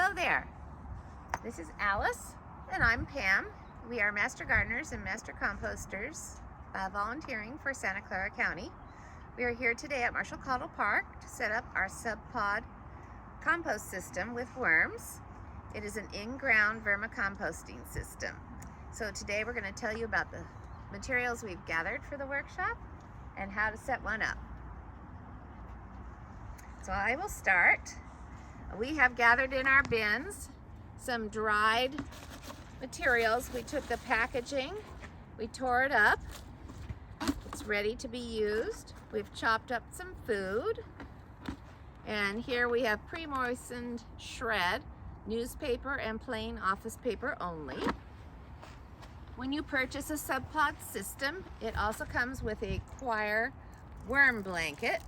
Hello there. This is Alice and I'm Pam. We are master gardeners and master composters volunteering for Santa Clara County. We are here today at Marshall Caudill Park to set up our Subpod compost system with worms. It is an in-ground vermicomposting system. So today we're going to tell you about the materials we've gathered for the workshop and how to set one up. So I will start. We have gathered in our bins some dried materials. We took the packaging, we tore it up. It's ready to be used. We've chopped up some food. And here we have pre-moistened shred, newspaper and plain office paper only. When you purchase a Subpod system, it also comes with a Quire worm blanket,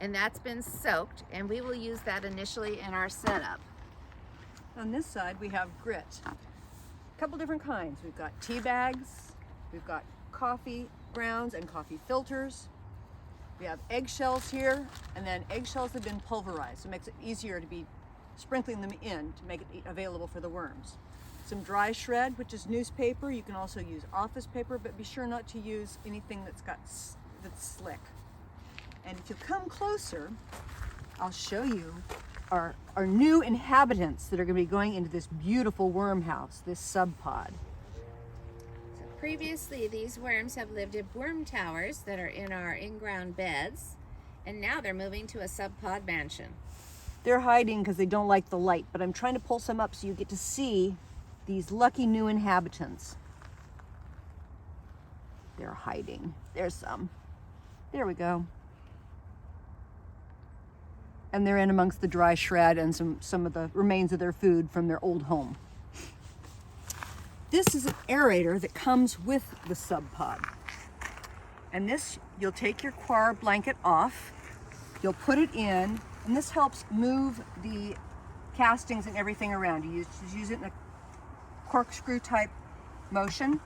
and that's been soaked, and we will use that initially in our setup. On this side we have grit. A couple different kinds. We've got tea bags, we've got coffee grounds and coffee filters. We have eggshells here, and then eggshells have been pulverized, so it makes it easier to be sprinkling them in to make it available for the worms. Some dry shred, which is newspaper. You can also use office paper, but be sure not to use anything that's slick. And if you come closer, I'll show you our new inhabitants that are going to be going into this beautiful worm house, this Subpod. So previously, these worms have lived in worm towers that are in our in-ground beds, and now they're moving to a Subpod mansion. They're hiding because they don't like the light, but I'm trying to pull some up so you get to see these lucky new inhabitants. They're hiding. There's some. There we go. And they're in amongst the dry shred and some of the remains of their food from their old home. This is an aerator that comes with the Subpod. And this, you'll take your Quire blanket off, you'll put it in, and this helps move the castings and everything around. You use it in a corkscrew type motion.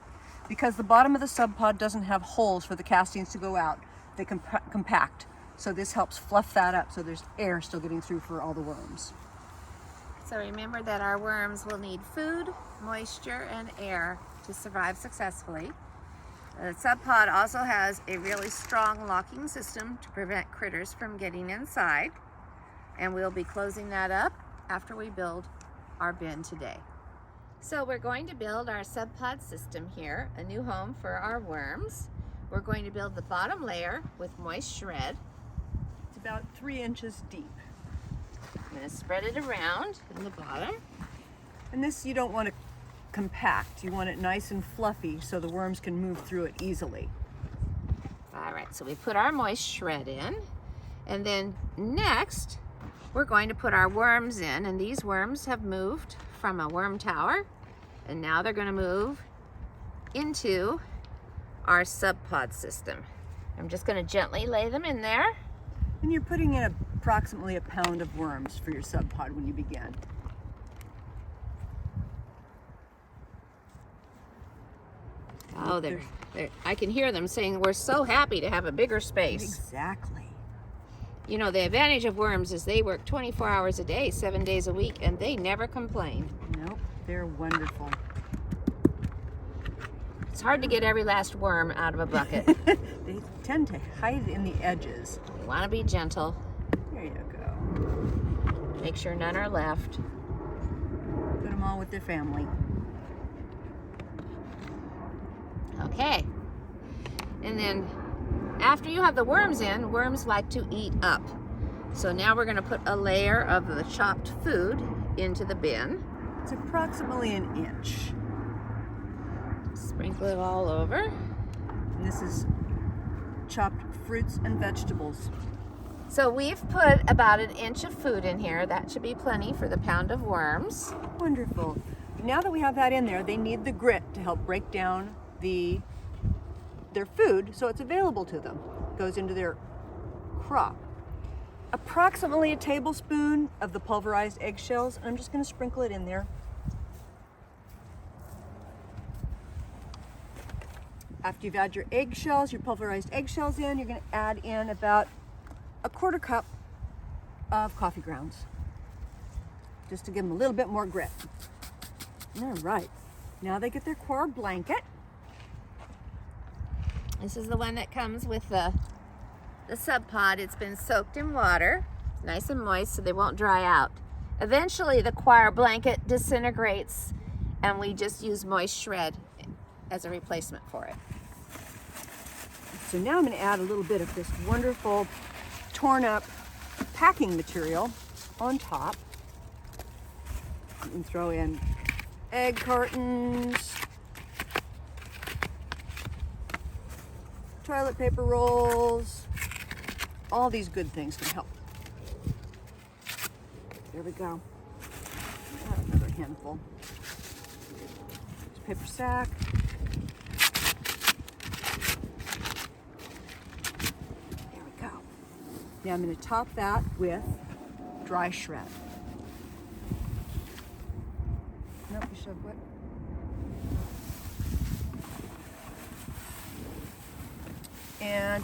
Because the bottom of the Subpod doesn't have holes for the castings to go out, they compact. So this helps fluff that up so there's air still getting through for all the worms. So remember that our worms will need food, moisture, and air to survive successfully. The Subpod also has a really strong locking system to prevent critters from getting inside. And we'll be closing that up after we build our bin today. So we're going to build our Subpod system here, a new home for our worms. We're going to build the bottom layer with moist shred. It's about 3 inches deep. I'm going to spread it around in the bottom. And this you don't want to compact. You want it nice and fluffy so the worms can move through it easily. All right, so we put our moist shred in. And then next, we're going to put our worms in. And these worms have moved from a worm tower, and now they're going to move into our Subpod system. I'm just going to gently lay them in there. And you're putting in approximately a pound of worms for your Subpod when you begin. Oh, I can hear them saying we're so happy to have a bigger space. Exactly. You know, the advantage of worms is they work 24 hours a day, 7 days a week, and they never complain. Nope, they're wonderful. It's hard to get every last worm out of a bucket. They tend to hide in the edges. You want to be gentle. There you go. Make sure none are left. Put them all with their family. Okay. And then after you have the worms in, worms like to eat up. So now we're going to put a layer of the chopped food into the bin. It's approximately 1 inch. Sprinkle it all over. And this is chopped fruits and vegetables. So we've put about 1 inch of food in here. That should be plenty for the pound of worms. Wonderful. Now that we have that in there, they need the grit to help break down their food so it's available to them. It goes into their crop. Approximately a tablespoon of the pulverized eggshells. I'm just going to sprinkle it in there. After you've added your eggshells, your pulverized eggshells in, you're going to add in about 1/4 cup of coffee grounds. just to give them a little bit more grit. All right, now they get their coir blanket. This is the one that comes with the Subpod. It's been soaked in water, nice and moist, so they won't dry out. Eventually, the coir blanket disintegrates, and we just use moist shred as a replacement for it. So now I'm going to add a little bit of this wonderful torn up packing material on top. You can throw in egg cartons, toilet paper rolls, all these good things can help. There we go. Add another handful. Paper sack. There we go. Now I'm going to top that with dry shred. Nope, you should have what? And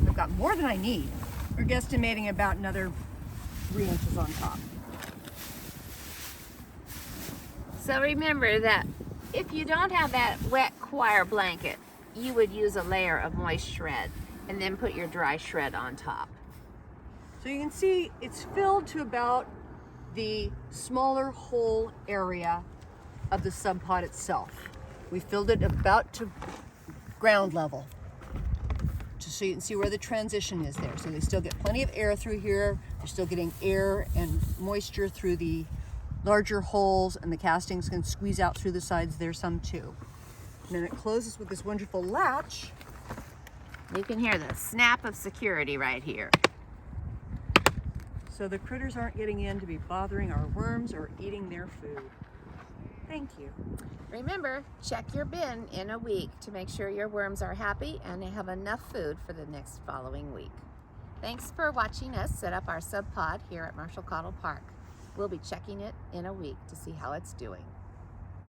I've got more than I need. We're guesstimating about another 3 inches on top. So remember that if you don't have that wet coir blanket, you would use a layer of moist shred and then put your dry shred on top. So you can see it's filled to about the smaller hole area of the Subpod itself. We filled it about to ground level, just so you can see where the transition is there. So they still get plenty of air through here. They're still getting air and moisture through the larger holes, and the castings can squeeze out through the sides there some too. And then it closes with this wonderful latch. You can hear the snap of security right here. So the critters aren't getting in to be bothering our worms or eating their food. Thank you. Remember, check your bin in a week to make sure your worms are happy and they have enough food for the next following week. Thanks for watching us set up our Subpod here at Marshall Cottle Park. We'll be checking it in a week to see how it's doing.